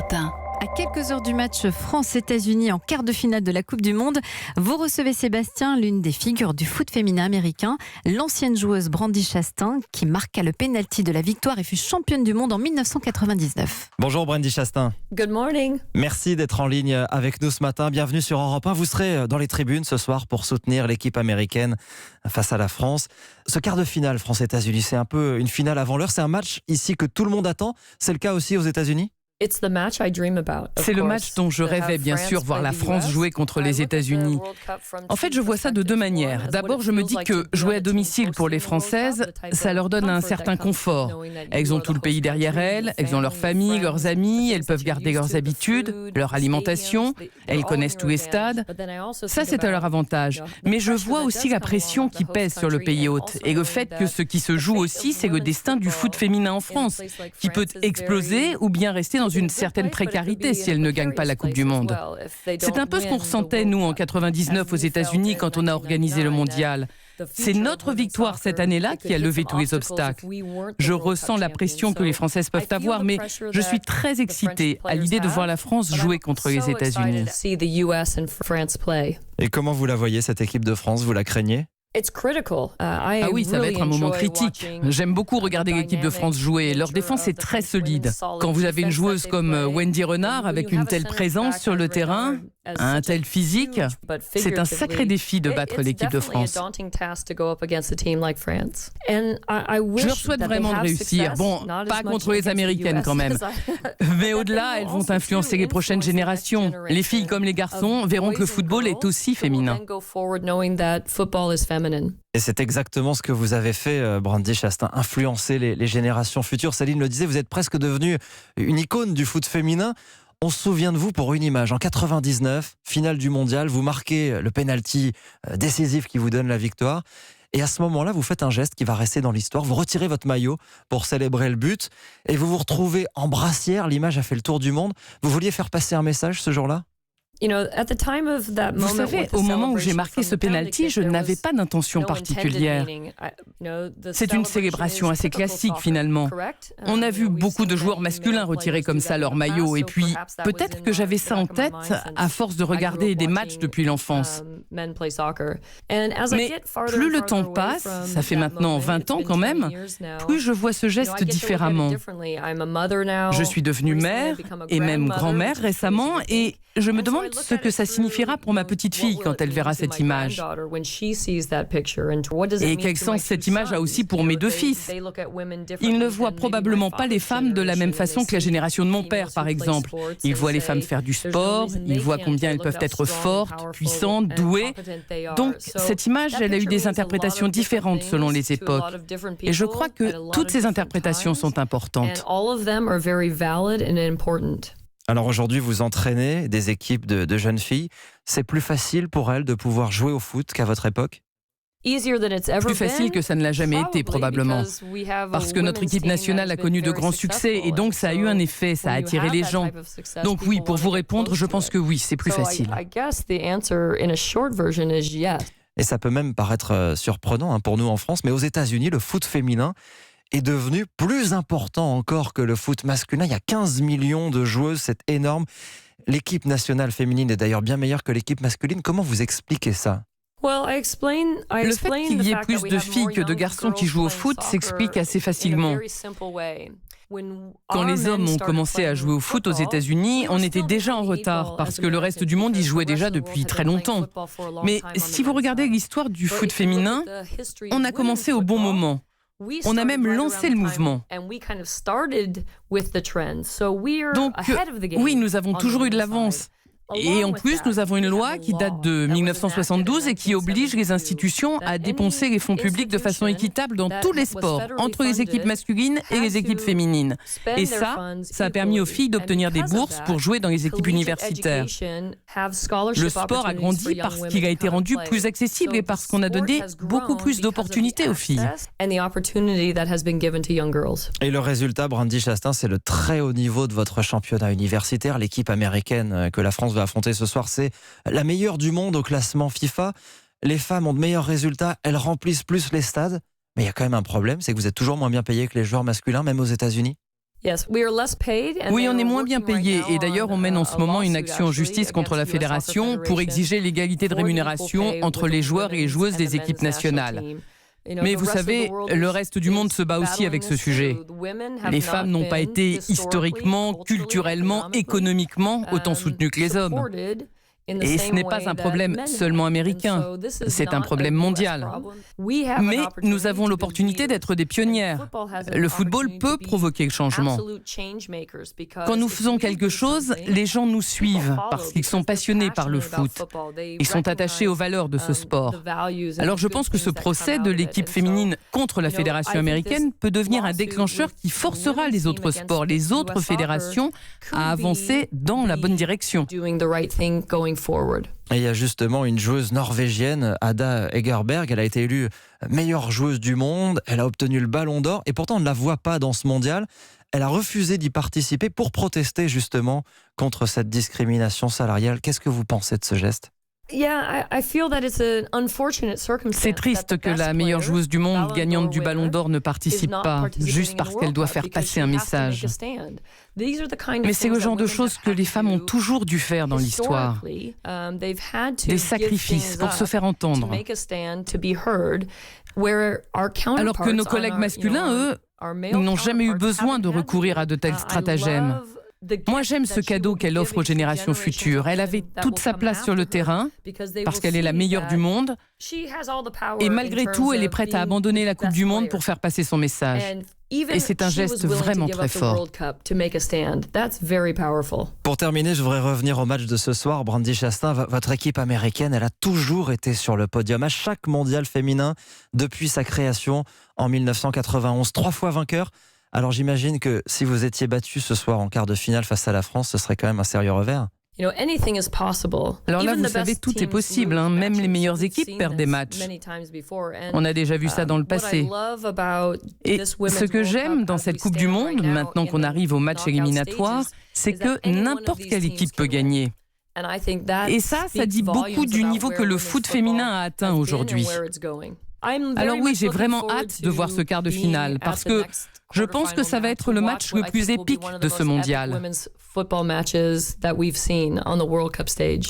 Europe 1. À quelques heures du match France-États-Unis en quart de finale de la Coupe du Monde, vous recevez Sébastien, l'une des figures du foot féminin américain, l'ancienne joueuse Brandi Chastain, qui marqua le pénalty de la victoire et fut championne du monde en 1999. Bonjour Brandi Chastain. Good morning. Merci d'être en ligne avec nous ce matin. Bienvenue sur Europe 1. Vous serez dans les tribunes ce soir pour soutenir l'équipe américaine face à la France. Ce quart de finale France-États-Unis, c'est un peu une finale avant l'heure. C'est un match ici que tout le monde attend. C'est le cas aussi aux États-Unis ? C'est le match dont je rêvais, bien sûr, voir la France jouer contre les États-Unis. En fait, je vois ça de deux manières. D'abord, je me dis que jouer à domicile pour les Françaises, ça leur donne un certain confort. Elles ont tout le pays derrière elles, elles ont leur famille, leurs amis, elles peuvent garder leurs habitudes, leur alimentation, elles connaissent tous les stades. Ça, c'est à leur avantage. Mais je vois aussi la pression qui pèse sur le pays hôte et le fait que ce qui se joue aussi, c'est le destin du foot féminin en France, qui peut exploser ou bien rester dans une certaine précarité si elle ne gagne pas la Coupe du Monde. C'est un peu ce qu'on ressentait, nous, en 99 aux États-Unis quand on a organisé le mondial. C'est notre victoire cette année-là qui a levé tous les obstacles. Je ressens la pression que les Françaises peuvent avoir, mais je suis très excitée à l'idée de voir la France jouer contre les États-Unis. Et comment vous la voyez, cette équipe de France ? Vous la craignez ? Ah oui, ça va être un moment critique. J'aime beaucoup regarder l'équipe de France jouer. Leur défense est très solide. Quand vous avez une joueuse comme Wendy Renard avec une telle présence sur le terrain, un tel physique, c'est un sacré défi de battre l'équipe de France. Je leur souhaite vraiment de réussir. Bon, pas contre les Américaines quand même. Mais au-delà, elles vont influencer les prochaines générations. Les filles comme les garçons verront que le football est aussi féminin. Et c'est exactement ce que vous avez fait, Brandi Chastain, influencer les générations futures. Céline le disait, vous êtes presque devenue une icône du foot féminin. On se souvient de vous pour une image. En 99, finale du mondial, vous marquez le penalty décisif qui vous donne la victoire. Et à ce moment-là, vous faites un geste qui va rester dans l'histoire. Vous retirez votre maillot pour célébrer le but et vous vous retrouvez en brassière. L'image a fait le tour du monde. Vous vouliez faire passer un message ce jour-là ? Vous savez, au moment où j'ai marqué ce penalty, je n'avais pas d'intention particulière. C'est une célébration assez classique finalement. On a vu beaucoup de joueurs masculins retirer comme ça leur maillot et puis peut-être que j'avais ça en tête à force de regarder des matchs depuis l'enfance. Mais plus le temps passe, ça fait maintenant 20 ans quand même, plus je vois ce geste différemment. Je suis devenue mère et même grand-mère récemment et je me demande ce que ça signifiera pour ma petite fille quand elle verra cette image. Et quel sens cette image a aussi pour mes deux fils. Ils ne voient probablement pas les femmes de la même façon que la génération de mon père, par exemple. Ils voient les femmes faire du sport, ils voient combien elles peuvent être fortes, puissantes, douées. Donc, cette image, elle a eu des interprétations différentes selon les époques. Et je crois que toutes ces interprétations sont importantes. Alors aujourd'hui, vous entraînez des équipes de jeunes filles. C'est plus facile pour elles de pouvoir jouer au foot qu'à votre époque ? Plus facile que ça ne l'a jamais été, probablement. Parce que notre équipe nationale a connu de grands succès et donc ça a eu un effet, ça a attiré les gens. Donc oui, pour vous répondre, je pense que oui, c'est plus facile. Et ça peut même paraître surprenant pour nous en France, mais aux États-Unis, le foot féminin est devenu plus important encore que le foot masculin. Il y a 15 millions de joueuses, c'est énorme. L'équipe nationale féminine est d'ailleurs bien meilleure que l'équipe masculine. Comment vous expliquez ça ? Le fait qu'il y ait plus de filles que de garçons qui jouent au foot s'explique assez facilement. Quand les hommes ont commencé à jouer au foot aux États-Unis, on était déjà en retard parce que le reste du monde y jouait déjà depuis très longtemps. Mais si vous regardez l'histoire du foot féminin, on a commencé au bon moment. On a même lancé le mouvement. Donc, oui, nous avons toujours eu de l'avance. Et en plus, nous avons une loi qui date de 1972 et qui oblige les institutions à dépenser les fonds publics de façon équitable dans tous les sports, entre les équipes masculines et les équipes féminines. Et ça a permis aux filles d'obtenir des bourses pour jouer dans les équipes universitaires. Le sport a grandi parce qu'il a été rendu plus accessible et parce qu'on a donné beaucoup plus d'opportunités aux filles. Et le résultat, Brandi Chastain, c'est le très haut niveau de votre championnat universitaire. L'équipe américaine que la France va affronter ce soir, c'est la meilleure du monde au classement FIFA. Les femmes ont de meilleurs résultats, elles remplissent plus les stades. Mais il y a quand même un problème, c'est que vous êtes toujours moins bien payés que les joueurs masculins, même aux États-Unis. Oui, on est moins bien payé et d'ailleurs on mène en ce moment une action en justice contre la fédération pour exiger l'égalité de rémunération entre les joueurs et les joueuses des équipes nationales. Mais vous savez, le reste du monde se bat aussi avec ce sujet. Les femmes n'ont pas été historiquement, culturellement, économiquement autant soutenues que les hommes. Et ce n'est pas un problème seulement américain, c'est un problème mondial. Mais nous avons l'opportunité d'être des pionnières. Le football peut provoquer le changement. Quand nous faisons quelque chose, les gens nous suivent parce qu'ils sont passionnés par le foot. Ils sont attachés aux valeurs de ce sport. Alors je pense que ce procès de l'équipe féminine contre la fédération américaine peut devenir un déclencheur qui forcera les autres sports, les autres fédérations à avancer dans la bonne direction. Et il y a justement une joueuse norvégienne, Ada Hegerberg, elle a été élue meilleure joueuse du monde, elle a obtenu le ballon d'or et pourtant on ne la voit pas dans ce mondial. Elle a refusé d'y participer pour protester justement contre cette discrimination salariale. Qu'est-ce que vous pensez de ce geste ? C'est triste que la meilleure joueuse du monde, gagnante du Ballon d'Or, ne participe pas, juste parce qu'elle doit faire passer un message. Mais c'est le genre de choses que les femmes ont toujours dû faire dans l'histoire. Des sacrifices pour se faire entendre. Alors que nos collègues masculins, eux, n'ont jamais eu besoin de recourir à de tels stratagèmes. Moi, j'aime ce cadeau qu'elle offre aux générations futures. Elle avait toute sa place sur le terrain, parce qu'elle est la meilleure du monde. Et malgré tout, elle est prête à abandonner la Coupe du Monde pour faire passer son message. Et c'est un geste vraiment très fort. Pour terminer, je voudrais revenir au match de ce soir. Brandi Chastain, votre équipe américaine, elle a toujours été sur le podium à chaque mondial féminin depuis sa création en 1991. 3 fois vainqueur. Alors j'imagine que si vous étiez battu ce soir en quart de finale face à la France, ce serait quand même un sérieux revers. Alors là, vous savez, tout est possible. Même les meilleures équipes perdent des matchs. On a déjà vu ça dans le passé. Et ce que j'aime dans cette Coupe du Monde, maintenant qu'on arrive au match éliminatoire, c'est que n'importe quelle équipe peut gagner. Et ça dit beaucoup du niveau que le foot féminin a atteint aujourd'hui. Alors oui, j'ai vraiment hâte de voir ce quart de finale, parce que je pense que ça va être le match le plus épique de ce mondial.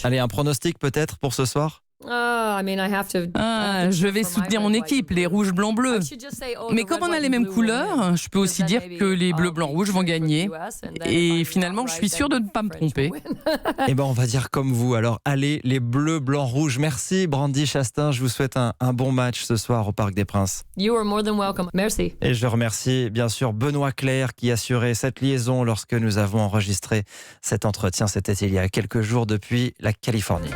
Allez, un pronostic peut-être pour ce soir ? Je vais soutenir mon équipe, les rouges, blancs, bleus. Mais comme on a les mêmes couleurs, je peux aussi dire que les bleus, blancs, rouges vont gagner. Et finalement, je suis sûre de ne pas me tromper. Eh ben, on va dire comme vous. Alors, allez, les bleus, blancs, rouges. Merci, Brandi Chastain. Je vous souhaite un bon match ce soir au Parc des Princes. You are more than welcome. Merci. Et je remercie bien sûr Benoît Clerc qui assurait cette liaison lorsque nous avons enregistré cet entretien. C'était il y a quelques jours depuis la Californie.